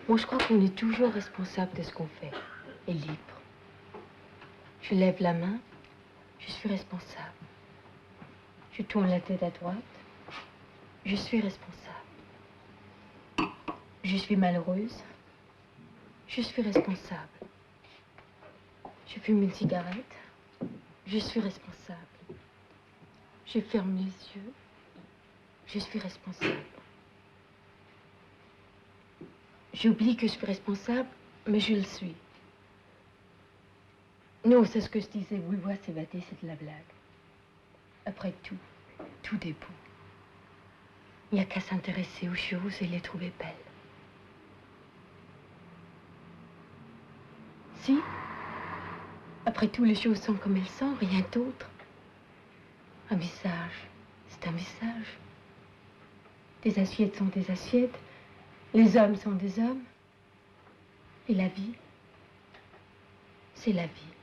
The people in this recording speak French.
Moi, je crois qu'on est toujours responsable de ce qu'on fait. Et libre. Je lève la main, je suis responsable. Je tourne la tête à droite, je suis responsable. Je suis malheureuse, je suis responsable. Je fume une cigarette, je suis responsable. Je ferme les yeux, je suis responsable. J'oublie que je suis responsable, mais je le suis. Non, c'est ce que je disais, vouloir s'évader, c'est de la blague. Après tout, tout est beau. Il n'y a qu'à s'intéresser aux choses et les trouver belles. Si, après tout, les choses sont comme elles sont, rien d'autre. Un visage, c'est un visage. Des assiettes sont des assiettes. Les hommes sont des hommes. Et la vie, c'est la vie.